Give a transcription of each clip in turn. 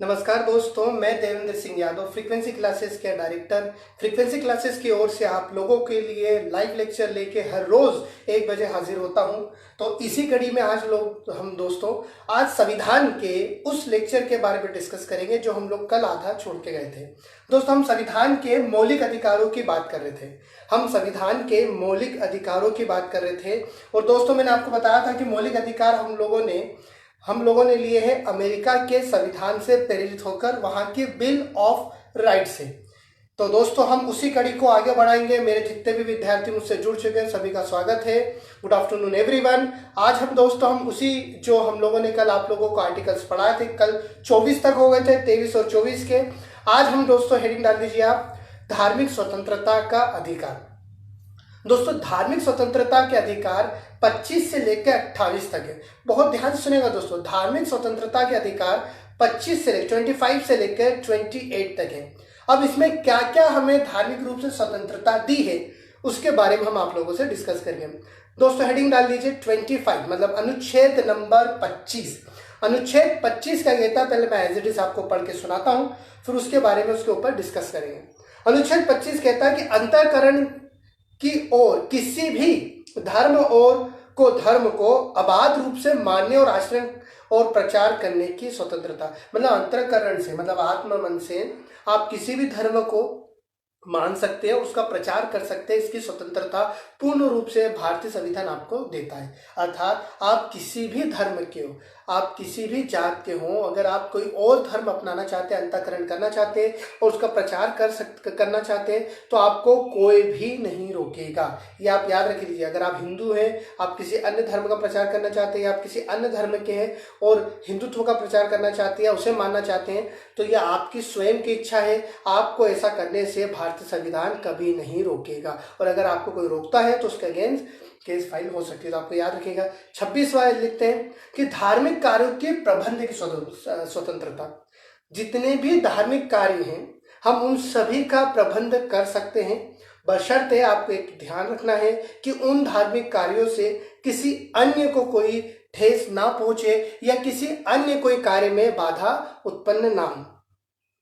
नमस्कार दोस्तों, मैं देवेंद्र सिंह यादव फ्रीक्वेंसी क्लासेस के डायरेक्टर। फ्रीक्वेंसी क्लासेस की ओर से आप लोगों के लिए लाइव लेक्चर लेके हर रोज 1 बजे हाजिर होता हूं। तो इसी कड़ी में हम दोस्तों आज संविधान के उस लेक्चर के बारे में डिस्कस करेंगे जो हम लोग कल आधा छोड़ के गए थे। दोस्तों, हम संविधान के मौलिक अधिकारों की बात कर रहे थे। और दोस्तों, मैंने आपको बताया था कि मौलिक अधिकार हम लोगों ने लिए हैं अमेरिका के संविधान से प्रेरित होकर, वहां की बिल ऑफ राइट से। तो दोस्तों, हम उसी कड़ी को आगे बढ़ाएंगे। मेरे जितने भी विद्यार्थी मुझसे जुड़ चुके हैं सभी का स्वागत है। Good afternoon everyone. आज हम उसी जो हम लोगों ने कल आप लोगों को आर्टिकल्स पढ़ाए थे, कल 24 तक हो गए थे, 23 और 24 के। आज हम दोस्तों हेडिंग डाल दीजिए आप, धार्मिक स्वतंत्रता का अधिकार। दोस्तों, धार्मिक स्वतंत्रता के अधिकार 25 से लेकर 28 तक है। बहुत ध्यान से सुनेगा दोस्तों, धार्मिक स्वतंत्रता के अधिकार 25 से लेकर 28 तक है। अब इसमें क्या क्या हमें धार्मिक रूप से स्वतंत्रता दी है उसके बारे में हम आप लोगों से डिस्कस करेंगे। दोस्तों, हेडिंग डाल दीजिए 25, मतलब अनुच्छेद नंबर 25। अनुच्छेद 25 का कहता है, पहले मैं एज इट इज आपको पढ़ के सुनाता हूं, फिर उसके बारे में उसके ऊपर डिस्कस करेंगे। अनुच्छेद 25 कहता है कि अंतःकरण की ओर किसी भी धर्म को अबाध रूप से मानने और आचरण और प्रचार करने की स्वतंत्रता। मतलब अंतःकरण से, मतलब आत्म मन से आप किसी भी धर्म को मान सकते हैं, उसका प्रचार कर सकते हैं। इसकी स्वतंत्रता पूर्ण रूप से भारतीय संविधान आपको देता है। अर्थात आप किसी भी धर्म के हो, आप किसी भी जात के हो, अगर आप कोई और धर्म अपनाना चाहते हैं, अंतःकरण करना चाहते हैं और उसका प्रचार करना चाहते हैं, तो आपको कोई भी नहीं रोकेगा। ये आप याद रख लीजिए। अगर आप हिंदू हैं, आप किसी अन्य धर्म का प्रचार करना चाहते हैं, आप किसी अन्य धर्म के हैं और हिंदुत्व का प्रचार करना चाहते हैं, उसे मानना चाहते हैं, तो यह आपकी स्वयं की इच्छा है। आपको ऐसा करने से भारतीय संविधान कभी नहीं रोकेगा। और अगर आपको कोई रोकता है तो उसके अगेंस्ट केस फाइल हो सकती है। तो आपको याद रखिएगा। 26वां लिखते हैं कि धार्मिक कार्यों के प्रबंध की स्वतंत्रता। जितने भी धार्मिक कार्य हैं, हम उन सभी का प्रबंध कर सकते हैं, बशर्ते आपको एक ध्यान रखना है कि उन धार्मिक कार्यों से किसी अन्य को कोई ठेस ना पहुंचे या किसी अन्य कोई कार्य में बाधा उत्पन्न ना हो।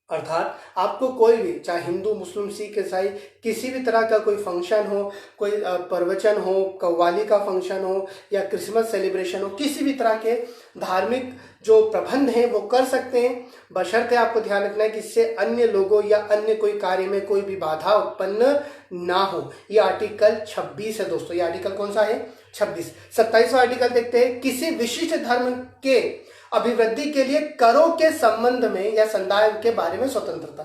अर्थात आपको कोई भी, चाहे हिंदू, मुस्लिम, सिख, ईसाई, किसी भी तरह का कोई फंक्शन हो, कोई प्रवचन हो, कव्वाली का फंक्शन हो या क्रिसमस सेलिब्रेशन हो, किसी भी तरह के धार्मिक जो प्रबंध हैं वो कर सकते हैं, बशर्ते आपको ध्यान रखना है कि इससे अन्य लोगों या अन्य कोई कार्य में कोई भी बाधा उत्पन्न ना हो। ये आर्टिकल 26 है दोस्तों। ये आर्टिकल कौन सा है? 26। 27वां आर्टिकल देखते हैं, किसी विशिष्ट धर्म के अभिवृद्धि के लिए करों के संबंध में या संदाय के बारे में स्वतंत्रता।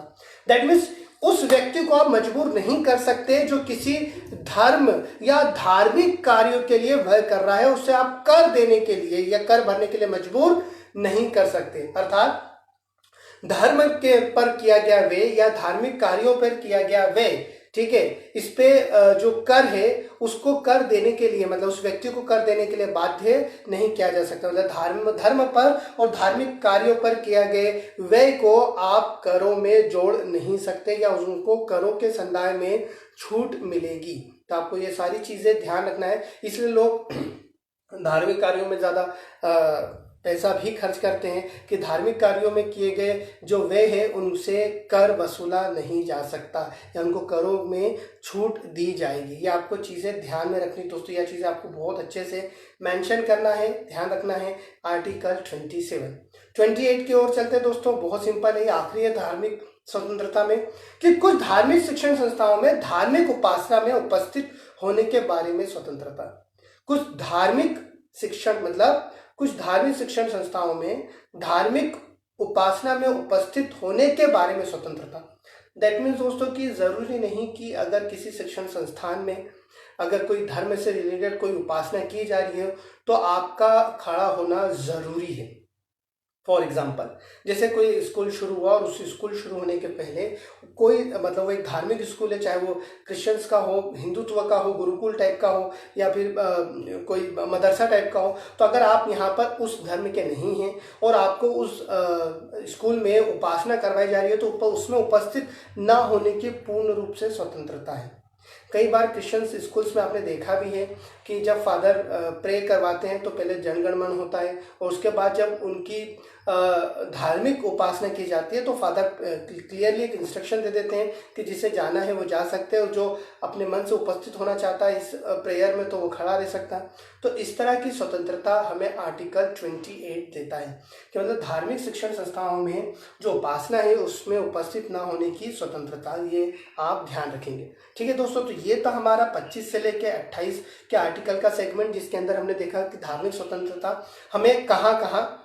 दैट मीन्स उस व्यक्ति को आप मजबूर नहीं कर सकते जो किसी धर्म या धार्मिक कार्यों के लिए व्यय कर रहा है, उससे आप कर देने के लिए या कर भरने के लिए मजबूर नहीं कर सकते। अर्थात धर्म के पर किया गया व्यय या धार्मिक कार्यों पर किया गया व्यय, ठीक है, इस पे जो कर है उसको कर देने के लिए, मतलब उस व्यक्ति को कर देने के लिए बाध्य नहीं किया जा सकता। मतलब धर्म पर और धार्मिक कार्यों पर किया गए व्यय को आप करों में जोड़ नहीं सकते या उनको करों के संदाय में छूट मिलेगी। तो आपको ये सारी चीजें ध्यान रखना है। इसलिए लोग धार्मिक कार्यों में ज्यादा पैसा भी खर्च करते हैं कि धार्मिक कार्यों में किए गए जो व्यय है उनसे कर वसूला नहीं जा सकता या उनको करों में छूट दी जाएगी। ये आपको चीज़ें ध्यान में रखनी दोस्तों। यह चीज़ें आपको बहुत अच्छे से मेंशन करना है, ध्यान रखना है। आर्टिकल 27। 28 की ओर चलते हैं दोस्तों। बहुत सिंपल है, आखिरी है धार्मिक स्वतंत्रता में कि कुछ धार्मिक शिक्षण संस्थाओं में धार्मिक उपासना में उपस्थित होने के बारे में स्वतंत्रता। कुछ धार्मिक शिक्षण संस्थाओं में धार्मिक उपासना में उपस्थित होने के बारे में स्वतंत्रता। दैट मीन्स दोस्तों कि जरूरी नहीं कि अगर किसी शिक्षण संस्थान में अगर कोई धर्म से रिलेटेड कोई उपासना की जा रही है तो आपका खड़ा होना जरूरी है। फॉर एग्जाम्पल, जैसे कोई स्कूल शुरू हुआ और उस स्कूल शुरू होने के पहले कोई, मतलब वो एक धार्मिक स्कूल है, चाहे वो क्रिश्चियंस का हो, हिंदुत्व का हो, गुरुकुल टाइप का हो या फिर कोई मदरसा टाइप का हो, तो अगर आप यहाँ पर उस धर्म के नहीं हैं और आपको उस स्कूल में उपासना करवाई जा रही है तो उसमें उपस्थित ना होने की पूर्ण रूप से स्वतंत्रता है। कई बार क्रिश्चियन स्कूल्स में आपने देखा भी है कि जब फादर प्रे करवाते हैं तो पहले जनगणमन होता है और उसके बाद जब उनकी धार्मिक उपासना की जाती है तो फादर क्लियरली एक इंस्ट्रक्शन दे देते हैं कि जिसे जाना है वो जा सकते हैं और जो अपने मन से उपस्थित होना चाहता है इस प्रेयर में तो वो खड़ा रह सकता है। तो इस तरह की स्वतंत्रता हमें आर्टिकल 28 देता है कि मतलब धार्मिक शिक्षण संस्थाओं में जो उपासना है उसमें उपस्थित ना होने की स्वतंत्रता, ये आप ध्यान रखेंगे। ठीक है दोस्तों, तो ये था हमारा 25 से लेकर 28 के आर्टिकल का सेगमेंट, जिसके अंदर हमने देखा कि धार्मिक स्वतंत्रता हमें कहाँ कहाँ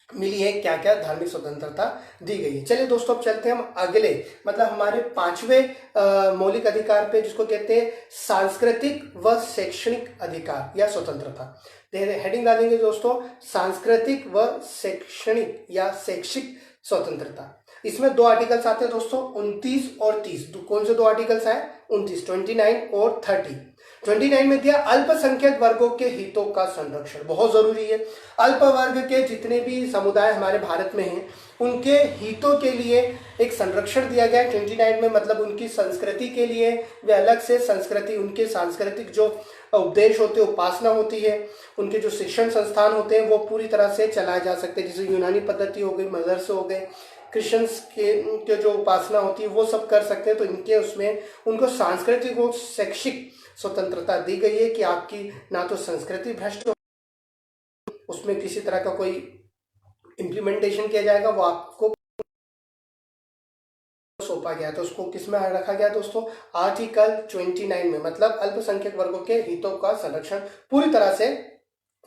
मिली है, क्या क्या धार्मिक स्वतंत्रता दी गई है। चलिए दोस्तों, अब चलते हैं हम अगले मतलब हमारे 5वें मौलिक अधिकार पे, जिसको कहते हैं सांस्कृतिक व शैक्षणिक अधिकार या स्वतंत्रता। हेडिंग डालेंगे दोस्तों, सांस्कृतिक व शैक्षणिक या शैक्षिक स्वतंत्रता। इसमें 2 आर्टिकल्स आते हैं दोस्तों, 29 और 30। कौन से 2 आर्टिकल्स आए? 29, 29 और 30। 29 में दिया अल्पसंख्यक वर्गों के हितों का संरक्षण, बहुत जरूरी है। अल्प वर्ग के जितने भी समुदाय हमारे भारत में हैं उनके हितों के लिए एक संरक्षण दिया गया है 29 में। मतलब उनकी संस्कृति के लिए वे अलग से संस्कृति, उनके सांस्कृतिक जो उपदेश होते हैं, उपासना होती है, उनके जो शिक्षण संस्थान होते हैं वो पूरी तरह से चलाए जा सकते हैं। जैसे यूनानी पद्धति हो गई, मदरसे हो गए, क्रिश्चियंस के जो उपासना होती है वो सब कर सकते हैं। तो इनके उसमें उनको सांस्कृतिक और शैक्षिक स्वतंत्रता दी गई है कि आपकी ना तो संस्कृति भ्रष्ट हो, उसमें किसी तरह का कोई इम्प्लीमेंटेशन किया जाएगा, वो आपको सौंपा गया। तो उसको किस में रखा गया दोस्तों? आर्टिकल 29 में। मतलब अल्पसंख्यक वर्गों के हितों का संरक्षण पूरी तरह से।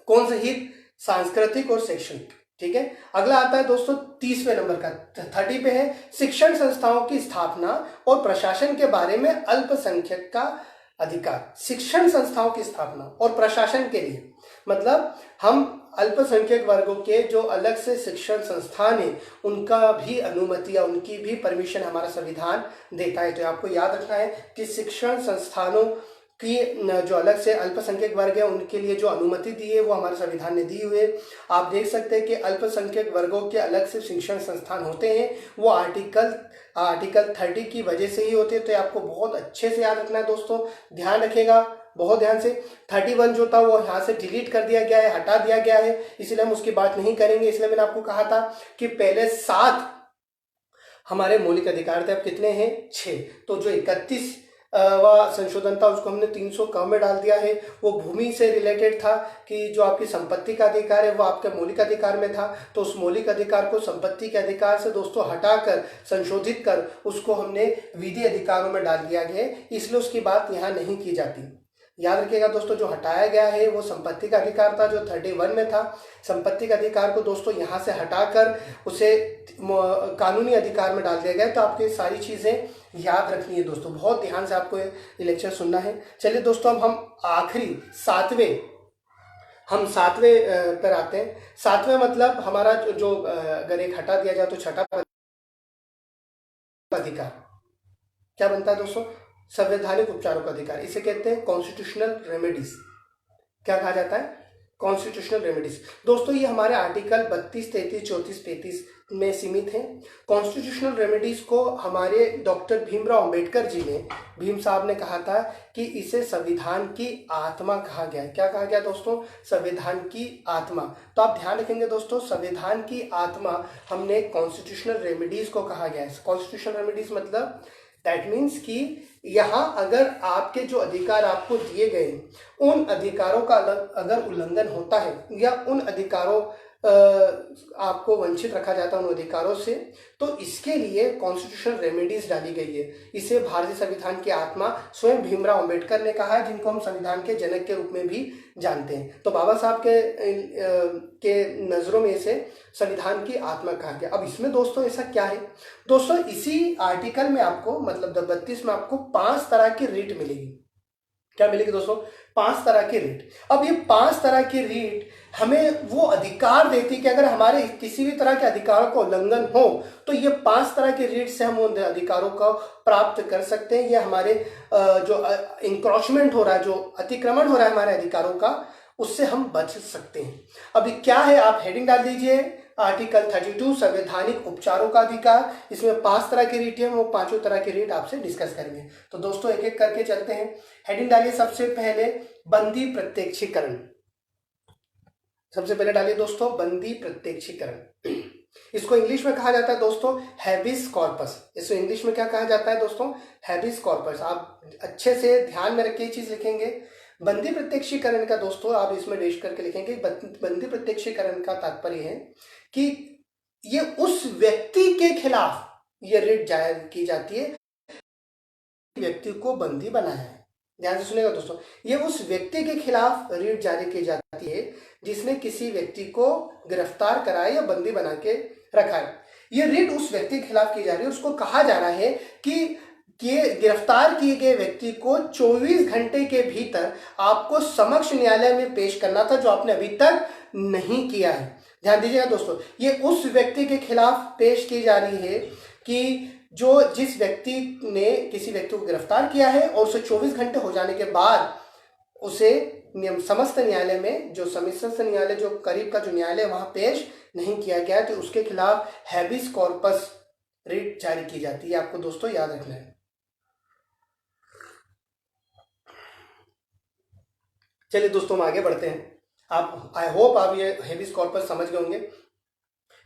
कौन से हित? सांस्कृतिक और शैक्षणिक। ठीक है, अगला आता है दोस्तों 30वें नंबर का, 30 पे है शिक्षण संस्थाओं की स्थापना और प्रशासन के बारे में अल्पसंख्यक का अधिकार। शिक्षण संस्थाओं की स्थापना और प्रशासन के लिए मतलब हम अल्पसंख्यक वर्गों के जो अलग से शिक्षण संस्थान है उनका भी अनुमति या उनकी भी परमिशन हमारा संविधान देता है। तो आपको याद रखना है कि शिक्षण संस्थानों की जो अलग से अल्पसंख्यक वर्ग है उनके लिए जो अनुमति दी है वो हमारे संविधान ने दी हुई है। आप देख सकते हैं कि अल्पसंख्यक वर्गों के अलग से शिक्षण संस्थान होते हैं, वो आर्टिकल 30 की वजह से ही होते हैं। तो आपको बहुत अच्छे से याद रखना है दोस्तों, ध्यान रखिएगा बहुत ध्यान से। 31 जो था वो यहाँ से डिलीट कर दिया गया है, हटा दिया गया है, इसलिए हम उसकी बात नहीं करेंगे। इसलिए मैंने आपको कहा था कि पहले 7 हमारे मौलिक अधिकार थे, अब कितने हैं? 6। तो जो 31 वह संशोधन था उसको हमने 300 क में डाल दिया है। वो भूमि से रिलेटेड था कि जो आपकी संपत्ति का अधिकार है वो आपके मौलिक अधिकार में था, तो उस मौलिक अधिकार को संपत्ति के अधिकार से दोस्तों हटाकर संशोधित कर उसको हमने विधि अधिकारों में डाल दिया गया है, इसलिए उसकी बात यहाँ नहीं की जाती। याद रखिएगा दोस्तों, जो हटाया गया है वो संपत्ति का अधिकार था जो 31 में था। संपत्ति का अधिकार को दोस्तों यहाँ से हटाकर उसे कानूनी अधिकार में डाल दिया गया। तो आपको ये सारी चीज़ें याद रखनी है दोस्तों, बहुत ध्यान से आपको ये लेक्चर सुनना है। चलिए दोस्तों, अब हम आखिरी 7वें पर आते हैं। 7वें मतलब हमारा जो अगर एक हटा दिया जाए तो छठा अधिकार क्या बनता है दोस्तों? संवैधानिक उपचारों का अधिकार। इसे कहते हैं कॉन्स्टिट्यूशनल रेमेडीज। क्या कहा जाता है? Constitutional remedies. दोस्तों ये हमारे आर्टिकल 32, 33, 34, 35 में सीमित हैं। कॉन्स्टिट्यूशनल रेमेडीज को हमारे डॉक्टर भीमराव अंबेडकर जी ने, भीम साहब ने कहा था कि इसे संविधान की आत्मा कहा गया है। क्या कहा गया दोस्तों? संविधान की आत्मा। तो आप ध्यान रखेंगे दोस्तों, संविधान की आत्मा हमने कॉन्स्टिट्यूशनल रेमेडीज को कहा गया है। कॉन्स्टिट्यूशनल रेमेडीज मतलब दैट मीन्स कि यहाँ अगर आपके जो अधिकार आपको दिए गए उन अधिकारों का अगर उल्लंघन होता है या उन अधिकारों आपको वंचित रखा जाता है उन अधिकारों से, तो इसके लिए कॉन्स्टिट्यूशनल रेमेडीज डाली गई है। इसे भारतीय संविधान की आत्मा स्वयं भीमराव अंबेडकर ने कहा है, जिनको हम संविधान के जनक के रूप में भी जानते हैं। तो बाबा साहब के नजरों में इसे संविधान की आत्मा कहा गया। अब इसमें दोस्तों ऐसा क्या है दोस्तों, इसी आर्टिकल में आपको मतलब 32 में आपको 5 तरह की रीट मिलेगी। क्या मिलेगी दोस्तों? 5 तरह की रीट। अब ये 5 तरह की रीट हमें वो अधिकार देती है कि अगर हमारे किसी भी तरह के अधिकारों का उल्लंघन हो तो ये 5 तरह की रीट से हम उन अधिकारों को प्राप्त कर सकते हैं। ये हमारे जो इंक्रोचमेंट हो रहा है, जो अतिक्रमण हो रहा है हमारे अधिकारों का, उससे हम बच सकते हैं। अभी क्या है, आप हेडिंग डाल दीजिए आर्टिकल 32 संवैधानिक उपचारों का अधिकार। इसमें 5 तरह की रीट है, वो 5 तरह की रीट आपसे डिस्कस करेंगे। तो दोस्तों एक एक करके चलते हैं। हेडिंग डालिए सबसे पहले बंदी प्रत्यक्षीकरण। सबसे पहले डालिए दोस्तों बंदी प्रत्यक्षीकरण। इसको इंग्लिश में कहा जाता है दोस्तों हैबिस कॉर्पस। इसको इंग्लिश में क्या कहा जाता है दोस्तों? Habeas corpus. आप अच्छे से ध्यान में रख के चीज लिखेंगे। बंदी प्रत्यक्षीकरण का दोस्तों आप इसमें डेश करके लिखेंगे। बंदी प्रत्यक्षीकरण का तात्पर्य है कि ये उस व्यक्ति के खिलाफ ये रिट जारी की जाती है, व्यक्ति को बंदी बनाया है। ध्यान से सुनेगा दोस्तों, ये उस व्यक्ति के खिलाफ रिट जारी की जाती है जिसने किसी व्यक्ति को गिरफ्तार कराया या बंदी बना के रखा है। ये रिट उस व्यक्ति के खिलाफ की जा रही है। उसको कहा जा रहा है कि गिरफ्तार किए गए व्यक्ति को 24 घंटे के भीतर आपको समक्ष न्यायालय में पेश करना था, जो आपने अभी तक नहीं किया है। ध्यान दीजिएगा दोस्तों, ये उस व्यक्ति के खिलाफ पेश की जा रही है कि जिस व्यक्ति ने किसी व्यक्ति को गिरफ्तार किया है और उसे 24 घंटे हो जाने के बाद उसे समस्त न्यायालय में, जो समस्त न्यायालय जो करीब का जो न्यायालय वहां पेश नहीं किया गया, तो उसके खिलाफ हैबिस कॉर्पस रिट जारी की जाती है। आपको दोस्तों याद रखना है। चलिए दोस्तों हम आगे बढ़ते हैं। आप आई होप आप ये हैबिस कॉर्पस समझ गए होंगे।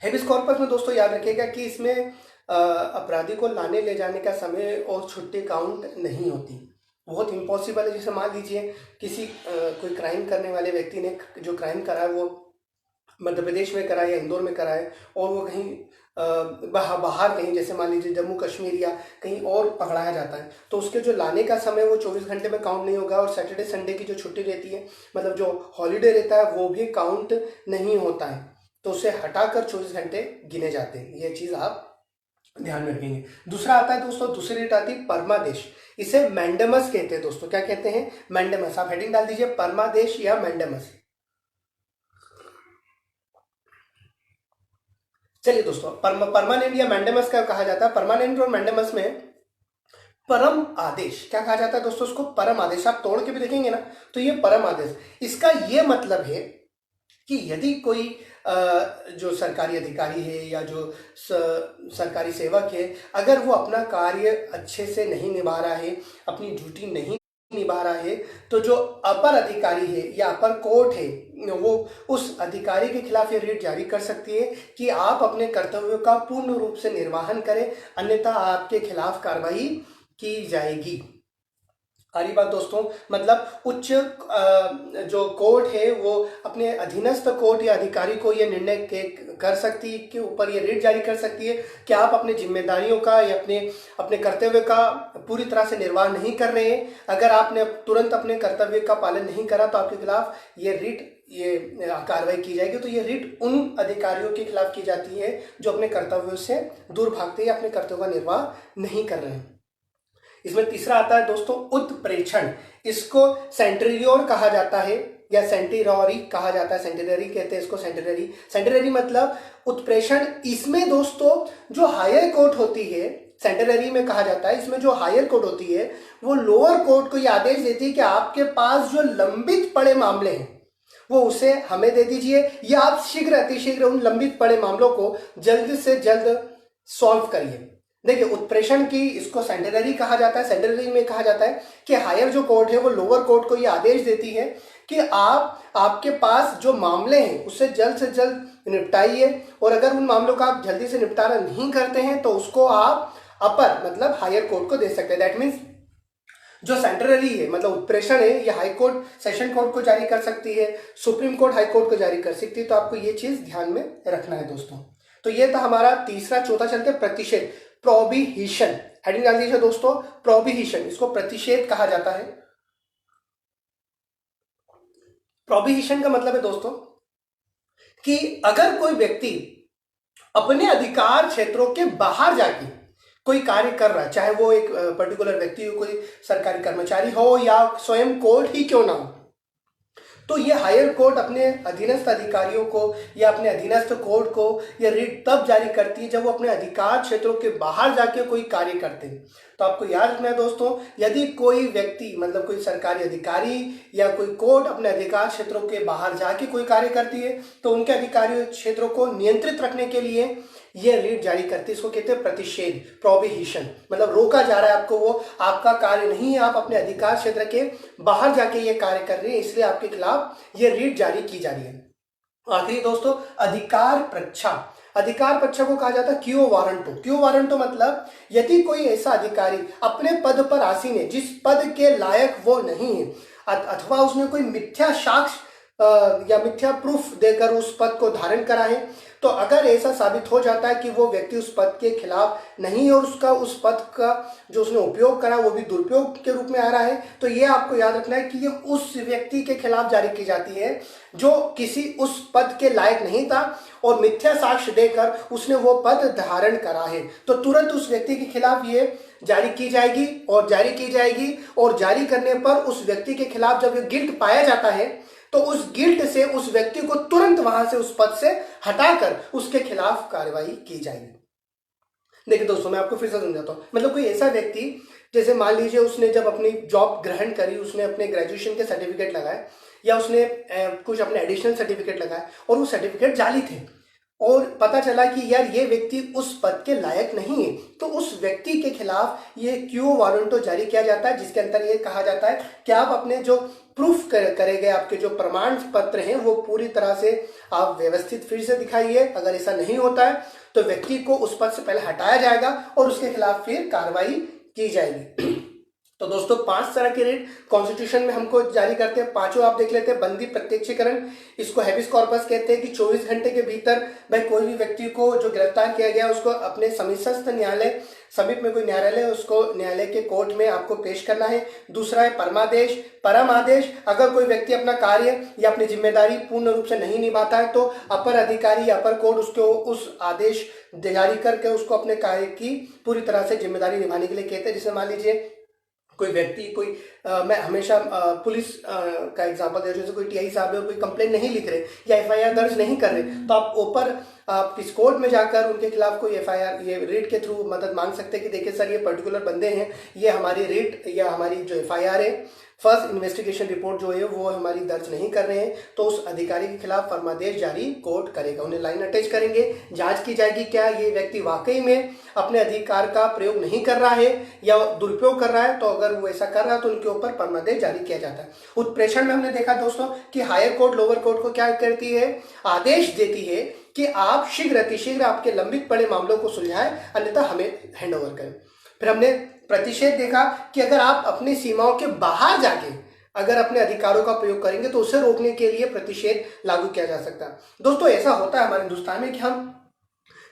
हैबिस कॉर्पस में दोस्तों याद रखिएगा कि इसमें अपराधी को लाने ले जाने का समय और छुट्टी काउंट नहीं होती। बहुत इम्पॉसिबल है। जैसे मान लीजिए किसी कोई क्राइम करने वाले व्यक्ति ने जो क्राइम करा है वो मध्य प्रदेश में करा है या इंदौर में करा है, और वो कहीं बाहर कहीं, जैसे मान लीजिए जम्मू कश्मीर या कहीं और पकड़ाया जाता है, तो उसके जो लाने का समय वो 24 घंटे में काउंट नहीं होगा। और सैटरडे संडे की जो छुट्टी रहती है, मतलब जो हॉलीडे रहता है, वो भी काउंट नहीं होता है। तो उसे हटाकर 24 घंटे गिने जाते हैं। ये चीज़ आप ध्यान में रखेंगे। दूसरा आता है दोस्तों, दूसरी डेट आती है परमादेश। इसे मैंडेमस कहते हैं दोस्तों। क्या कहते हैं? मैंडेमस। आप हेडिंग डाल दीजिए परमादेश या मैंडेमस। चलिए दोस्तों, परमानेंट या मैंडेमस का कहा जाता है। परमानेंट और मैंडेमस में परम आदेश क्या कहा जाता है दोस्तों? उसको परम आदेश। आप तोड़ के भी देखेंगे ना, तो ये परम आदेश। इसका ये मतलब है कि यदि कोई जो सरकारी अधिकारी है या जो सरकारी सेवक है, अगर वो अपना कार्य अच्छे से नहीं निभा रहा है, अपनी ड्यूटी नहीं निभा रहा है, तो जो अपर अधिकारी है या अपर कोर्ट है, वो उस अधिकारी के खिलाफ ये रिट जारी कर सकती है कि आप अपने कर्तव्यों का पूर्ण रूप से निर्वहन करें, अन्यथा आपके खिलाफ कार्रवाई की जाएगी। सारी बात दोस्तों, मतलब उच्च जो कोर्ट है वो अपने अधीनस्थ कोर्ट या अधिकारी को ये निर्णय कर सकती है कि ऊपर ये रिट जारी कर सकती है कि आप अपने जिम्मेदारियों का या अपने कर्तव्य का पूरी तरह से निर्वाह नहीं कर रहे हैं। अगर आपने तुरंत अपने कर्तव्य का पालन नहीं करा तो आपके खिलाफ ये कार्रवाई की जाएगी। तो ये रिट उन अधिकारियों के खिलाफ की जाती है जो अपने कर्तव्यों से दूर भागते हैं या अपने कर्तव्यों का निर्वाह नहीं कर रहे हैं। इसमें तीसरा आता है दोस्तों उत्प्रेक्षण। इसको सेंटेरियोर कहा जाता है या सेंटेररी कहा जाता है। सेंटेररी कहते हैं इसको, सेंटेररी मतलब उत्प्रेक्षण। इसमें दोस्तों जो हायर कोर्ट होती है, सेंटेररी में कहा जाता है, इसमें जो हायर कोर्ट होती है वो लोअर कोर्ट को ये आदेश देती है कि आपके पास जो लंबित पड़े मामले हैं वो उसे हमें दे दीजिए, या आप शीघ्र अतिशीघ्र उन लंबित पड़े मामलों को जल्द से जल्द सॉल्व करिए। देखिए उत्प्रेक्षण की इसको सेंटेररी कहा जाता है। सेंटेररी में कहा जाता है कि हायर जो कोर्ट है वो लोअर कोर्ट को ये आदेश देती है कि आपके पास जो मामले हैं उससे जल्द से जल्द निपटाइए, और अगर उन मामलों का आप जल्दी से निपटारा नहीं करते हैं तो उसको आप अपर मतलब हायर कोर्ट को दे सकते हैं। दैट मीन्स जो सेंटेररी है मतलब उत्प्रेक्षण है, ये हाई कोर्ट सेशन कोर्ट को जारी कर सकती है, सुप्रीम कोर्ट हाई कोर्ट को जारी कर सकती है। तो आपको ये चीज ध्यान में रखना है दोस्तों। तो ये था हमारा तीसरा। चौथा चलते प्रतिषेध, प्रोहिबिशन। हेडिंग डाल दीजिए दोस्तों प्रोहिबिशन। इसको प्रतिषेध कहा जाता है। प्रोहिबिशन का मतलब है दोस्तों कि अगर कोई व्यक्ति अपने अधिकार क्षेत्रों के बाहर जाके कोई कार्य कर रहा है, चाहे वो एक पर्टिकुलर व्यक्ति हो, कोई सरकारी कर्मचारी हो या स्वयं कोर्ट ही क्यों ना हो, तो ये हायर कोर्ट अपने अधीनस्थ अधिकारियों को या अपने अधीनस्थ कोर्ट को ये रिट तब जारी करती है जब वो अपने अधिकार क्षेत्रों के बाहर जाके कोई कार्य करते हैं। तो आपको याद रखना है दोस्तों, यदि कोई व्यक्ति मतलब कोई सरकारी अधिकारी या कोई कोर्ट अपने अधिकार क्षेत्रों के बाहर जाके कोई कार्य करती है तो उनके अधिकारी क्षेत्रों को नियंत्रित रखने के लिए ये रीट जारी करती है। इसको कहते हैं प्रतिषेध, प्रोहिबिशन, मतलब रोका जा रहा है आपको, वो आपका कार्य नहीं है, आप अपने अधिकार क्षेत्र के बाहर जाके ये कार्य कर रहे हैं, इसलिए आपके खिलाफ ये रीट जारी की जा रही है। आखिरी दोस्तों, अधिकार परीक्षा। अधिकार परीक्षा को कहा जाता है क्यो वारंटो। क्यो वारंटो मतलब यदि कोई ऐसा अधिकारी अपने पद पर आसीन है जिस पद के लायक वो नहीं है अथवा उसने कोई मिथ्या साक्ष्य या मिथ्या प्रूफ देकर उस पद को धारण करा है, तो अगर ऐसा साबित हो जाता है कि वो व्यक्ति उस पद के खिलाफ नहीं और उसका उस पद का जो उसने उपयोग करा वो भी दुरुपयोग के रूप में आ रहा है, तो ये आपको याद रखना है कि ये उस व्यक्ति के खिलाफ जारी की जाती है जो किसी उस पद के लायक नहीं था और मिथ्या साक्ष्य देकर उसने वो पद धारण करा है, तो तुरंत उस व्यक्ति के खिलाफ ये जारी की जाएगी और जारी करने पर उस व्यक्ति के खिलाफ जब ये गिल्ट पाया जाता है तो उस गिल्ट से उस व्यक्ति को तुरंत वहां से उस पद से हटाकर उसके खिलाफ कार्रवाई की जाएगी। देखिए दोस्तों, मैं आपको फिर से समझाता हूं। मतलब कोई ऐसा व्यक्ति, जैसे मान लीजिए उसने जब अपनी जॉब ग्रहण करी, उसने अपने ग्रेजुएशन के सर्टिफिकेट लगाए या उसने कुछ अपने एडिशनल सर्टिफिकेट लगाए और वो सर्टिफिकेट जाली थे और पता चला कि यार ये व्यक्ति उस पद के लायक नहीं है, तो उस व्यक्ति के खिलाफ ये क्यो वारंटो जारी किया जाता है, जिसके अंदर ये कहा जाता है कि आप अपने जो प्रूफ करे गए आपके जो प्रमाण पत्र हैं वो पूरी तरह से आप व्यवस्थित फिर से दिखाइए। अगर ऐसा नहीं होता है तो व्यक्ति को उस पद से पहले हटाया जाएगा और उसके खिलाफ फिर कार्रवाई की जाएगी। तो दोस्तों 5 तरह के रीट कॉन्स्टिट्यूशन में हमको जारी करते हैं। पांचों आप देख लेते हैं। बंदी प्रत्यक्षीकरण, इसको हैबिस कॉर्पस कहते हैं कि 24 घंटे के भीतर भाई कोई भी व्यक्ति को जो गिरफ्तार किया गया उसको अपने समीपस्थ न्यायालय, समीप में कोई न्यायालय है उसको न्यायालय के कोर्ट में आपको पेश करना है। दूसरा है परमादेश। परम आदेश, अगर कोई व्यक्ति अपना कार्य या अपनी जिम्मेदारी पूर्ण रूप से नहीं निभाता है तो अपर अधिकारी या अपर कोर्ट उसको उस आदेश जारी करके उसको अपने कार्य की पूरी तरह से जिम्मेदारी निभाने के लिए कहते हैं। जैसे मान लीजिए कोई व्यक्ति मैं हमेशा पुलिस का एग्जांपल दे रहा हूं, जैसे कोई टीआई साहब है और कोई कंप्लेंट नहीं लिख रहे या एफआईआर दर्ज नहीं कर रहे, तो आप ऊपर आप किस कोर्ट में जाकर उनके खिलाफ कोई एफआईआर ये रीट के थ्रू मदद मांग सकते हैं कि देखिए सर ये पर्टिकुलर बंदे हैं, ये हमारी रीट या हमारी जो एफआईआर है, फर्स्ट इन्वेस्टिगेशन रिपोर्ट जो है वो हमारी दर्ज नहीं कर रहे हैं, तो उस अधिकारी के खिलाफ फरमादेश जारी कोर्ट करेगा। उन्हें लाइन अटैच करेंगे, जांच की जाएगी क्या ये व्यक्ति वाकई में अपने अधिकार का प्रयोग नहीं कर रहा है या दुरुपयोग कर रहा है, तो अगर वो ऐसा कर रहा है तो उनके ऊपर फरमादेश जारी किया जाता है। उत्प्रेषण में हमने देखा दोस्तों कि हायर कोर्ट लोअर कोर्ट को क्या करती है, आदेश देती है कि आप शीघ्र अतिशीघ्र आपके लंबित पड़े मामलों को सुलझाएं, अन्यथा हमें हैंडओवर करें। फिर हमने प्रतिषेध देखा कि अगर आप अपनी सीमाओं के बाहर जाके अगर अपने अधिकारों का प्रयोग करेंगे तो उसे रोकने के लिए प्रतिषेध लागू किया जा सकता है। दोस्तों ऐसा होता है हमारे हिंदुस्तान में कि हम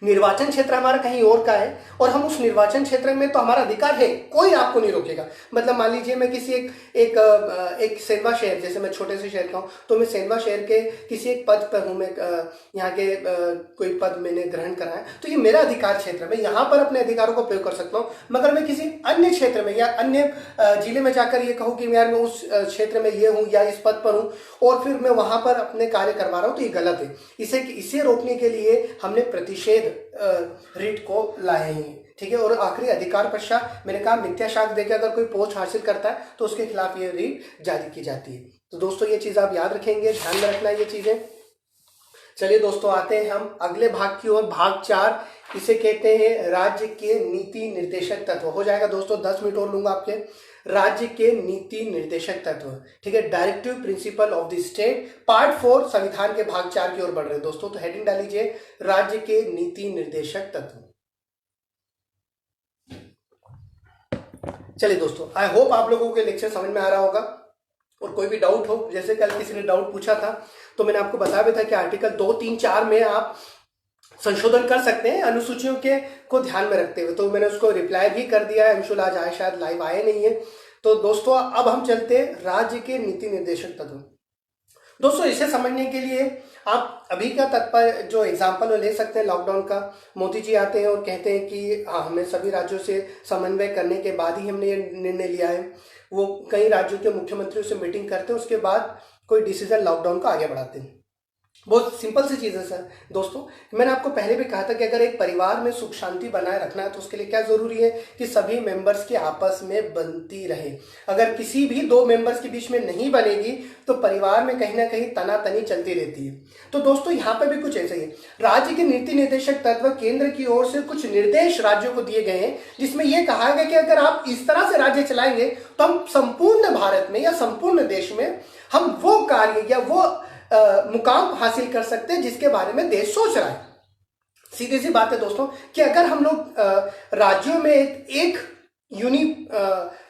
निर्वाचन क्षेत्र हमारा कहीं और का है और हम उस निर्वाचन क्षेत्र में तो हमारा अधिकार है, कोई आपको नहीं रोकेगा। मतलब मान लीजिए मैं किसी एक सेंधवा शहर, जैसे मैं छोटे से शहर का हूँ तो मैं सेंधवा शहर के किसी एक पद पर हूँ, मैं यहाँ के कोई पद मैंने ग्रहण करा है, तो ये मेरा अधिकार क्षेत्र है, मैं यहाँ पर अपने अधिकारों का प्रयोग कर सकता हूँ। मगर मैं किसी अन्य क्षेत्र में या अन्य जिले में जाकर ये कहूँ कि यार मैं उस क्षेत्र में ये हूँ या इस पद पर हूँ और फिर मैं वहां पर अपने कार्य करवा रहा हूँ, तो ये गलत है। इसे रोकने के लिए हमने प्रतिषेध रीट को लाए हैं, ठीक है। और आखिरी अधिकार पश्चात मैंने कहा मिथ्या साक्ष्य देकर अगर कोई पोस्ट हासिल करता है तो उसके खिलाफ ये रीट जारी की जाती है। तो दोस्तों ये चीज आप याद रखेंगे, ध्यान में रखना ये चीजें। चलिए दोस्तों आते हैं हम अगले भाग की ओर, भाग 4, इसे कहते हैं राज्य के नीति निर्देशक तत्व। हो जाएगा दोस्तों, 10 मिनट और लूंगा आपके। राज्य के नीति निर्देशक तत्व, ठीक है, directive principle of the state, part 4 संविधान के भाग 4 की ओर बढ़ रहे हैं दोस्तों। तो हेडिंग डाल लीजिए राज्य के नीति निर्देशक तत्व। चलिए दोस्तों, आई होप आप लोगों के लेक्चर समझ में आ रहा होगा और कोई भी डाउट हो, जैसे कल किसी ने डाउट पूछा था तो मैंने आपको बताया भी था कि आर्टिकल 2, 3, 4 में आप संशोधन कर सकते हैं अनुसूचियों के को ध्यान में रखते हुए, तो मैंने उसको रिप्लाई भी कर दिया है। अंशुल आज आए, शायद लाइव आए नहीं है। तो दोस्तों अब हम चलते हैं राज्य के नीति निर्देशक तत्व। दोस्तों इसे समझने के लिए आप अभी का तत्पर जो एग्जाम्पल ले सकते हैं लॉकडाउन का। मोदी जी आते हैं और कहते हैं कि हमें सभी राज्यों से समन्वय करने के बाद ही हमने ये निर्णय लिया है। वो कई राज्यों के मुख्यमंत्रियों से मीटिंग करते हैं, उसके बाद कोई डिसीजन लॉकडाउन का आगे बढ़ाते हैं। बहुत सिंपल सी चीज़ है सर दोस्तों। मैंने आपको पहले भी कहा था कि अगर एक परिवार में सुख शांति बनाए रखना है तो उसके लिए क्या जरूरी है कि सभी मेंबर्स की आपस में बनती रहे। अगर किसी भी दो मेंबर्स के बीच में नहीं बनेगी तो परिवार में कहीं ना कहीं तनातनी चलती रहती है। तो दोस्तों यहाँ पे भी कुछ ऐसा ही है। राज्य के नीति निर्देशक तत्व केंद्र की ओर से कुछ निर्देश राज्यों को दिए गए हैं, जिसमें यह कहा गया कि अगर आप इस तरह से राज्य चलाएंगे तो हम संपूर्ण भारत में या संपूर्ण देश में हम वो कार्य या वो मुकाम हासिल कर सकते हैं जिसके बारे में देश सोच रहा है। सीधी सी बात है दोस्तों कि अगर हम लोग राज्यों में एक यूनिक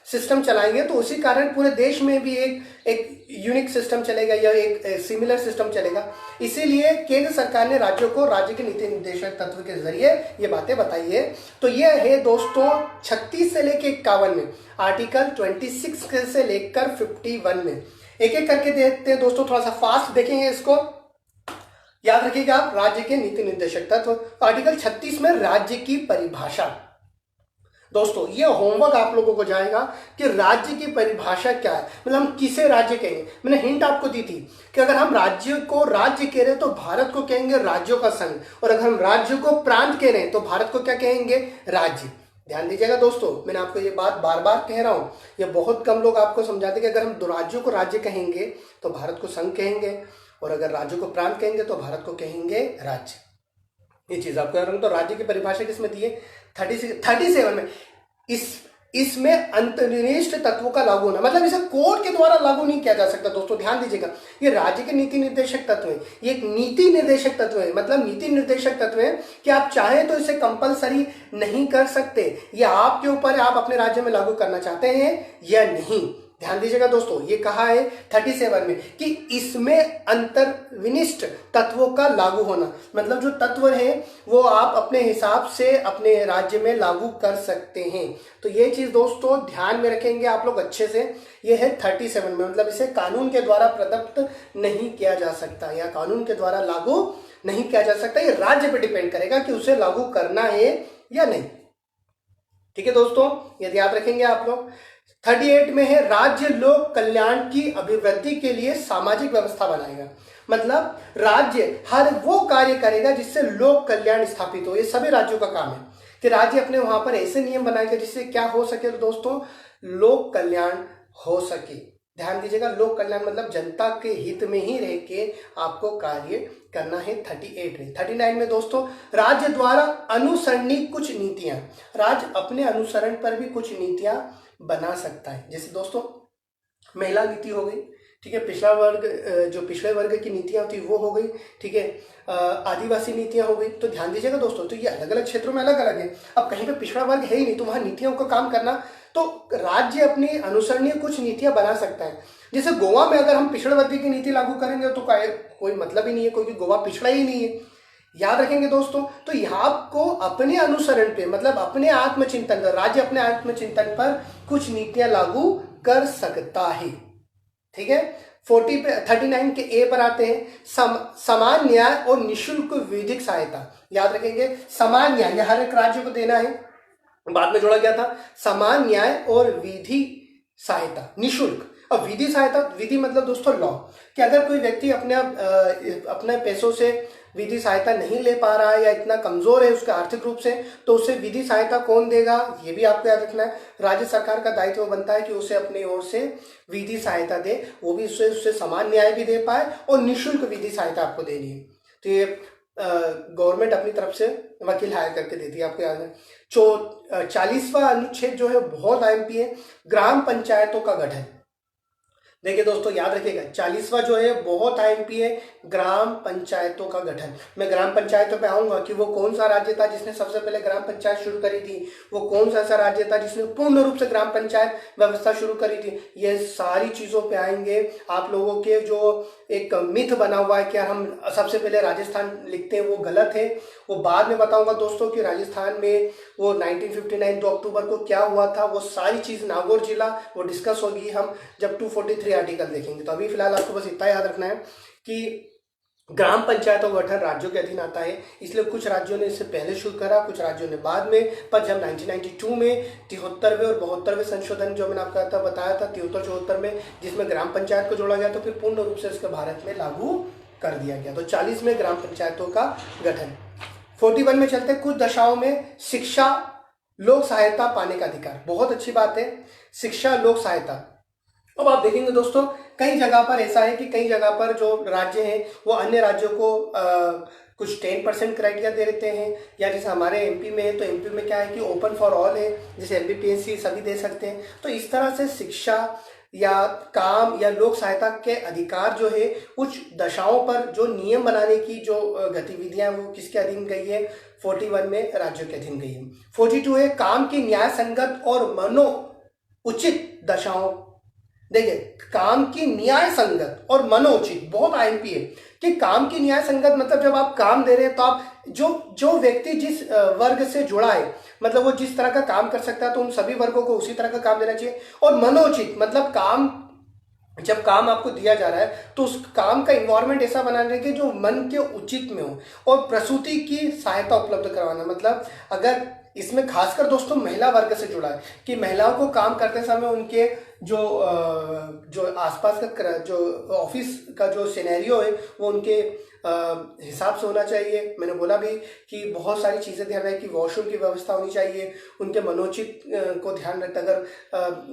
सिस्टम चलाएंगे तो उसी कारण पूरे देश में भी एक यूनिक सिस्टम चलेगा या एक सिमिलर सिस्टम चलेगा। इसीलिए केंद्र सरकार ने राज्यों को राज्य के नीति निर्देशक तत्व के जरिए ये बातें बताई है। तो ये है दोस्तों 36 से लेकर 51 में, आर्टिकल 26 से लेकर 51 में। एक एक करके देखते हैं दोस्तों, थोड़ा सा फास्ट देखेंगे इसको, याद रखिएगा आप। राज्य के नीति निर्देशक तत्व आर्टिकल 36 में राज्य की परिभाषा। दोस्तों ये होमवर्क आप लोगों को जाएगा कि राज्य की परिभाषा क्या है, मतलब हम किसे राज्य कहेंगे। मैंने हिंट आपको दी थी कि अगर हम राज्य को राज्य कह रहे हैं तो भारत को कहेंगे राज्यों का संघ, और अगर हम राज्य को प्रांत कह रहे हैं तो भारत को क्या कहेंगे, राज्य। ध्यान दीजिएगा दोस्तों, मैंने आपको ये बात बार बार कह रहा हूं, ये बहुत कम लोग आपको समझाते कि अगर हम दो राज्यों को राज्य कहेंगे तो भारत को संघ कहेंगे, और अगर राज्यों को प्रांत कहेंगे तो भारत को कहेंगे राज्य। ये चीज आपको याद रखना। तो राज्य की परिभाषा किसमें दी है, 37 में। इसमें अंतर्निहित तत्वों का लागू होना, मतलब इसे कोर्ट के द्वारा लागू नहीं किया जा सकता। दोस्तों ध्यान दीजिएगा, ये राज्य के नीति निर्देशक तत्व है, ये एक नीति निर्देशक तत्व है, मतलब नीति निर्देशक तत्व है कि आप चाहें तो इसे कंपलसरी नहीं कर सकते, ये आपके ऊपर है, आप अपने राज्य में लागू करना चाहते हैं या नहीं। ध्यान दीजिएगा दोस्तों, ये कहा है 37 में कि इसमें अंतर्निहित तत्वों का लागू होना, मतलब जो तत्व है वो आप अपने हिसाब से अपने राज्य में लागू कर सकते हैं। तो ये चीज दोस्तों ध्यान में रखेंगे आप लोग अच्छे से। ये है 37 में, मतलब इसे कानून के द्वारा प्रदत्त नहीं किया जा सकता या कानून के द्वारा लागू नहीं किया जा सकता। ये राज्य पे डिपेंड करेगा कि उसे लागू करना है या नहीं। ठीक है दोस्तों, यदि याद रखेंगे आप लोग। 38 में है राज्य लोक कल्याण की अभिवृद्धि के लिए सामाजिक व्यवस्था बनाएगा, मतलब राज्य हर वो कार्य करेगा जिससे लोक कल्याण स्थापित हो। ये सभी राज्यों का काम है कि राज्य अपने वहां पर ऐसे नियम बनाएगा जिससे क्या हो सके, तो दोस्तों लोक कल्याण हो सके। ध्यान दीजिएगा, लोक कल्याण मतलब जनता के हित में ही रह के आपको कार्य करना है। 38 में। 39 में दोस्तों राज्य द्वारा अनुसरणीय कुछ नीतियां, राज्य अपने अनुसरण पर भी कुछ नीतियां बना सकता है। जैसे दोस्तों महिला नीति हो गई, ठीक है, पिछड़ा वर्ग जो पिछड़े वर्ग की नीतियां होती वो हो गई, ठीक है, आदिवासी नीतियां हो गई। तो ध्यान दीजिएगा दोस्तों, तो ये अलग अलग क्षेत्रों में अलग अलग है। अब कहीं पे पिछड़ा वर्ग है ही नहीं तो वहां नीतियों का काम करना, तो राज्य अपनी अनुसरणीय कुछ नीतियां बना सकता है। जैसे गोवा में अगर हम पिछड़े वर्ग की नीति लागू करेंगे तो कोई मतलब ही नहीं है, क्योंकि गोवा पिछड़ा ही नहीं है। याद रखेंगे दोस्तों, तो यहाँ को अपने अनुसरण पे, मतलब अपने आत्मचिंतन पर, राज्य अपने आत्मचिंतन पर कुछ नीतियां लागू कर सकता है। ठीक है, 39 के ए पर आते हैं, समान न्याय और निशुल्क विधिक सहायता। याद रखेंगे, समान न्याय हर एक राज्य को देना है, बाद में जोड़ा गया था समान न्याय और विधि सहायता निशुल्क। अब विधि सहायता, विधि मतलब दोस्तों लॉ, कि अगर कोई व्यक्ति अपने पैसों से विधि सहायता नहीं ले पा रहा है या इतना कमजोर है उसके आर्थिक रूप से, तो उसे विधि सहायता कौन देगा, ये भी आपको याद रखना है। राज्य सरकार का दायित्व बनता है कि उसे अपनी ओर से विधि सहायता दे, वो भी उससे समान न्याय भी दे पाए और निःशुल्क विधि सहायता आपको देनी है। तो ये गवर्नमेंट अपनी तरफ से वकील हायर करके देती है, आपको याद है। 40वां अनुच्छेद जो है बहुत अहम है, ग्राम पंचायतों का गठन। देखिए दोस्तों याद रखिएगा, 40वां जो है बहुत आईएमपी है, ग्राम पंचायतों का गठन। मैं ग्राम पंचायतों पे आऊंगा कि वो कौन सा राज्य था जिसने सबसे पहले ग्राम पंचायत शुरू करी थी, वो कौन सा ऐसा राज्य था जिसने पूर्ण रूप से ग्राम पंचायत व्यवस्था शुरू करी थी। ये सारी चीजों पे आएंगे। आप लोगों के जो एक मिथ बना हुआ है कि हम सबसे पहले राजस्थान लिखते हैं, वो गलत है। वो बाद में बताऊंगा दोस्तों कि राजस्थान में वो 1959 2 अक्टूबर को क्या हुआ था, वो सारी चीज नागौर जिला वो डिस्कस होगी हम जब 243 आर्टिकल देखेंगे। तो अभी फिलहाल आपको बस इतना याद रखना है कि ग्राम पंचायतों का गठन राज्यों के अधीन आता है, इसलिए कुछ राज्यों ने इससे पहले शुरू करा, कुछ राज्यों ने बाद में। पर जब 1992 में 73वें और 72वें संशोधन जो मैंने आपको बताया था 73-74 में, जिसमें ग्राम पंचायत को जोड़ा गया, तो फिर पूर्ण रूप से इसका भारत में लागू कर दिया गया। तो 40 में ग्राम पंचायतों का गठन। 41 में चलते, कुछ दशाओं में शिक्षा लोक सहायता पाने का अधिकार। बहुत अच्छी बात है, शिक्षा लोक सहायता। अब आप देखेंगे दोस्तों, कई जगह पर ऐसा है कि कई जगह पर जो राज्य हैं वो अन्य राज्यों को कुछ 10% क्राइटेरिया दे देते हैं, या जैसे हमारे एमपी में है तो एमपी में क्या है कि ओपन फॉर ऑल है, जैसे एमपीपीएससी सभी दे सकते हैं। तो इस तरह से शिक्षा या काम या लोक सहायता के अधिकार जो है कुछ दशाओं पर जो नियम बनाने की जो गतिविधियां वो किसके अधीन गई है, 41 में राज्यों के अधीन गई है। 42 है काम की न्याय संगत और मनो उचित दशाओं। देखिए, काम की न्याय संगत और मनोचित, बहुत आईएमपी है कि काम की न्याय संगत मतलब जब आप काम दे रहे हैं तो आप जो व्यक्ति जिस वर्ग से जुड़ा है, मतलब वो जिस तरह का काम कर सकता है तो उन सभी वर्गों को उसी तरह का काम देना चाहिए। और मनोचित मतलब काम, जब काम आपको दिया जा रहा है तो उस काम का इन्वायरमेंट ऐसा बनाना चाहिए कि जो मन के उचित में हो। और प्रसूति की सहायता उपलब्ध करवाना, मतलब अगर इसमें खासकर दोस्तों महिला वर्ग से जुड़ा है कि महिलाओं को काम करते समय उनके जो आसपास का जो ऑफिस का जो सिनेरियो है वो उनके हिसाब से होना चाहिए। मैंने बोला भी कि बहुत सारी चीज़ें ध्यान रखें कि वॉशरूम की व्यवस्था होनी चाहिए, उनके मनोचित को ध्यान रखते, अगर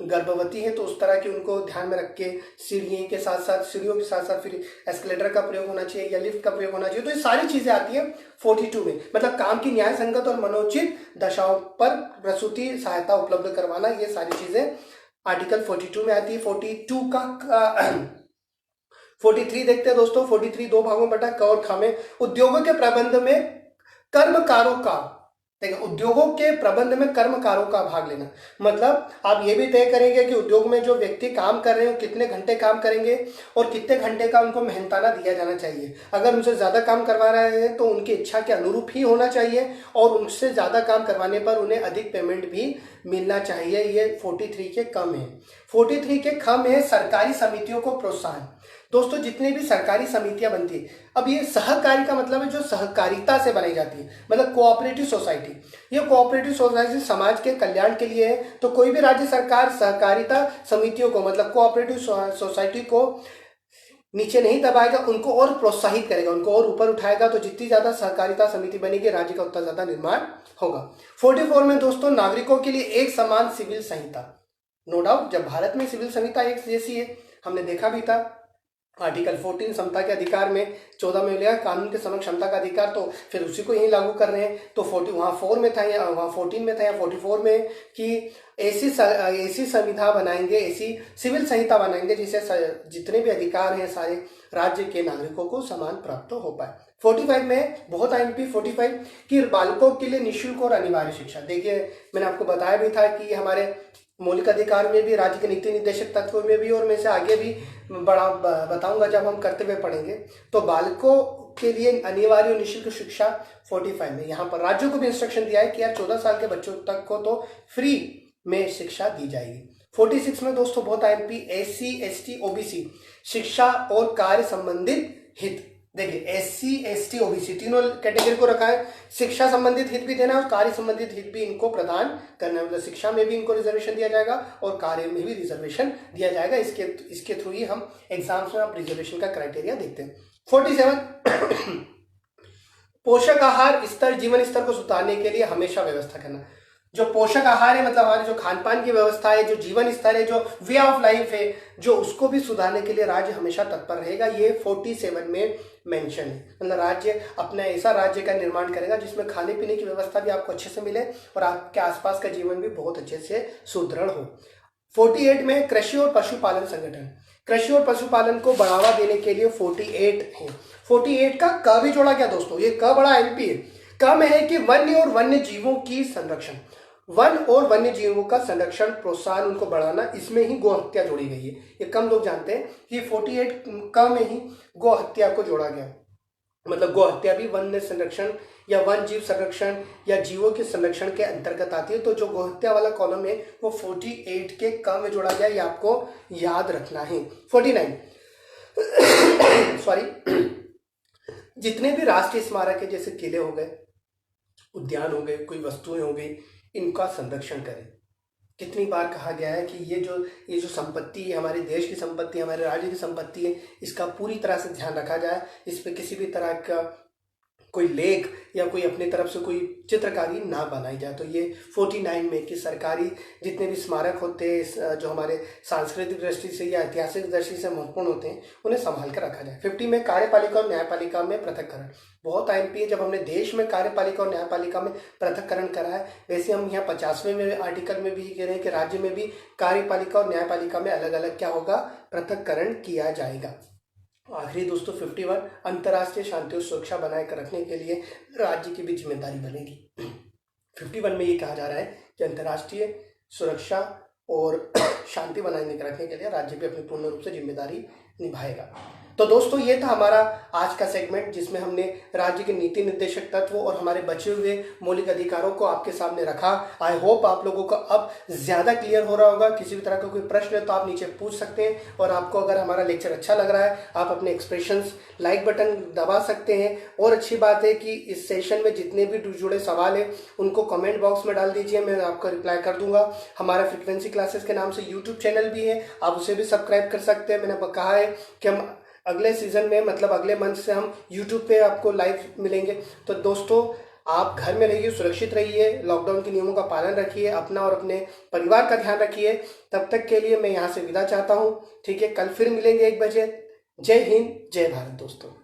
गर्भवती है तो उस तरह की उनको ध्यान में रख के सीढ़ियों के साथ साथ फिर एस्केलेटर का प्रयोग होना चाहिए या लिफ्ट का प्रयोग होना चाहिए। तो ये सारी चीज़ें आती है 42 में, मतलब काम की न्याय संगत और मनोचित दशाओं पर प्रसूति सहायता उपलब्ध करवाना, ये सारी चीज़ें आर्टिकल 42 में आती है। 42 का 43 देखते हैं दोस्तों। 43 दो भागों में बटा, क और ख में उद्योगों के प्रबंध में कर्मकारों का, देखिए उद्योगों के प्रबंध में कर्मकारों का भाग लेना, मतलब आप ये भी तय करेंगे कि उद्योग में जो व्यक्ति काम कर रहे हो कितने घंटे काम करेंगे और कितने घंटे का उनको मेहनताना दिया जाना चाहिए। अगर उनसे ज़्यादा काम करवा रहे हैं तो उनकी इच्छा के अनुरूप ही होना चाहिए और उनसे ज़्यादा काम करवाने पर उन्हें अधिक पेमेंट भी मिलना चाहिए। ये 43 के कम है। 43 के कम है सरकारी समितियों को प्रोत्साहन। दोस्तों जितनी भी सरकारी समितियां बनती है, अब ये सहकारी का मतलब है जो सहकारिता से बनाई जाती है, मतलब कोऑपरेटिव सोसाइटी। ये कोऑपरेटिव सोसाइटी समाज के कल्याण के लिए है। तो कोई भी राज्य सरकार सहकारिता समितियों को, मतलब कोऑपरेटिव सोसाइटी को नीचे नहीं दबाएगा, उनको और प्रोत्साहित करेगा, उनको और ऊपर उठाएगा। तो जितनी ज्यादा सहकारिता समिति बनेगी राज्य का उतना ज्यादा निर्माण होगा। 44 में दोस्तों नागरिकों के लिए एक समान सिविल संहिता। नो डाउट जब भारत में सिविल संहिता एक जैसी है, हमने देखा भी था आर्टिकल 14 समता के अधिकार में, 14 में लिया कानून के समक्ष क्षमता का अधिकार, तो फिर उसी को यही लागू कर रहे हैं। तो 40 वहाँ 4 में था या वहाँ 14 में था या 44 में कि ऐसी संविधा बनाएंगे, ऐसी सिविल संहिता बनाएंगे जिससे जितने भी अधिकार हैं सारे राज्य के नागरिकों को समान प्राप्त हो पाए। 45 में बहुत आईएमपी 45 कि बालकों के लिए निःशुल्क और अनिवार्य शिक्षा। देखिए मैंने आपको बताया भी था कि हमारे मौलिक अधिकार में भी, राज्य के नीति निर्देशक तत्वों में भी, और मैं से आगे भी बड़ा बताऊंगा जब हम कर्तव्य पढ़ेंगे। तो बालकों के लिए अनिवार्य निःशुल्क शिक्षा 45 में। यहाँ पर राज्यों को भी इंस्ट्रक्शन दिया है कि यार 14 साल के बच्चों तक को तो फ्री में शिक्षा दी जाएगी। 46 में दोस्तों बहुत आईएमपी एससी एसटी ओबीसी शिक्षा और कार्य संबंधित हित। देखिए एससी एसटी ओबीसी तीनों कैटेगरी को रखा है, शिक्षा संबंधित हित भी देना और कार्य संबंधित हित भी इनको प्रदान करना है। मतलब शिक्षा में भी इनको रिजर्वेशन दिया जाएगा और कार्य में भी रिजर्वेशन दिया जाएगा। इसके थ्रू ही हम एग्जाम्स में आप रिजर्वेशन का क्राइटेरिया देखते हैं। 47 पोषक आहार स्तर, जीवन स्तर को सुधारने के लिए हमेशा व्यवस्था करना। जो पोषक आहार है मतलब हमारे जो खान पान की व्यवस्था है, जो जीवन स्तर है, जो वे ऑफ लाइफ है, जो उसको भी सुधारने के लिए राज्य हमेशा तत्पर रहेगा। ये 47 में मेंशन है। मतलब राज्य अपना ऐसा राज्य का निर्माण करेगा जिसमें खाने पीने की व्यवस्था भी आपको अच्छे से मिले और आपके आसपास का जीवन भी बहुत अच्छे से सुदृढ़ हो। 48 में कृषि और पशुपालन संगठन। कृषि और पशुपालन को बढ़ावा देने के लिए 48 है। 48 का क भी जोड़ा गया दोस्तों। ये क बड़ा एमपी है। क में है कि वन्य और वन्य जीवों की संरक्षण, वन और वन्य जीवों का संरक्षण प्रोत्साहन उनको बढ़ाना, इसमें ही गौ हत्या जोड़ी गई है। ये कम लोग जानते हैं कि 48 क में ही गौ हत्या को जोड़ा गया। मतलब गौ हत्या भी वन्य संरक्षण या वन जीव संरक्षण या जीवों के संरक्षण के अंतर्गत आती है। तो जो गौ हत्या वाला कॉलम है वो 48 के क में जोड़ा गया, ये आपको याद रखना है। 49 सॉरी जितने भी राष्ट्रीय स्मारक है जैसे किले हो गए, उद्यान हो गए, कोई वस्तुएं हो गई, इनका संरक्षण करें। कितनी बार कहा गया है कि ये जो संपत्ति है, हमारे देश की संपत्ति, हमारे राज्य की संपत्ति है, इसका पूरी तरह से ध्यान रखा जाए। इस पे किसी भी तरह का कोई लेख या कोई अपनी तरफ से कोई चित्रकारी ना बनाई जाए। तो ये 49 में कि सरकारी जितने भी स्मारक होते हैं जो हमारे सांस्कृतिक दृष्टि से या ऐतिहासिक दृष्टि से महत्वपूर्ण होते हैं, उन्हें संभाल कर रखा जाए। 50 में कार्यपालिका और न्यायपालिका में पृथककरण। बहुत टाइम पे जब हमने देश में कार्यपालिका और न्यायपालिका में पृथककरण करा है, वैसे हम यहाँ 50वें में आर्टिकल में भी कह रहे हैं कि राज्य में भी कार्यपालिका और न्यायपालिका में अलग अलग क्या होगा, पृथककरण किया जाएगा। आखिरी दोस्तों 51, अंतर्राष्ट्रीय शांति और सुरक्षा बनाए कर रखने के लिए राज्य की भी जिम्मेदारी बनेगी। 51 में ये कहा जा रहा है कि अंतर्राष्ट्रीय सुरक्षा और शांति बनाए रखने के लिए राज्य भी अपनी पूर्ण रूप से जिम्मेदारी निभाएगा। तो दोस्तों ये था हमारा आज का सेगमेंट, जिसमें हमने राज्य के नीति निर्देशक तत्व और हमारे बचे हुए मौलिक अधिकारों को आपके सामने रखा। आई होप आप लोगों को अब ज़्यादा क्लियर हो रहा होगा। किसी भी तरह का कोई प्रश्न है तो आप नीचे पूछ सकते हैं, और आपको अगर हमारा लेक्चर अच्छा लग रहा है आप अपने एक्सप्रेशंस लाइक बटन दबा सकते हैं। और अच्छी बात है कि इस सेशन में जितने भी जुड़े सवाल हैं उनको कमेंट बॉक्स में डाल दीजिए, मैं आपको रिप्लाई कर दूंगा। हमारा फ्रीक्वेंसी क्लासेस के नाम से यूट्यूब चैनल भी है, आप उसे भी सब्सक्राइब कर सकते हैं। मैंने कहा है कि हम अगले सीजन में मतलब अगले मंथ से हम यूट्यूब पे आपको लाइव मिलेंगे। तो दोस्तों आप घर में रहिए, सुरक्षित रहिए, लॉकडाउन के नियमों का पालन रखिए, अपना और अपने परिवार का ध्यान रखिए। तब तक के लिए मैं यहाँ से विदा चाहता हूँ। ठीक है, कल फिर मिलेंगे 1 बजे। जय हिंद, जय भारत दोस्तों।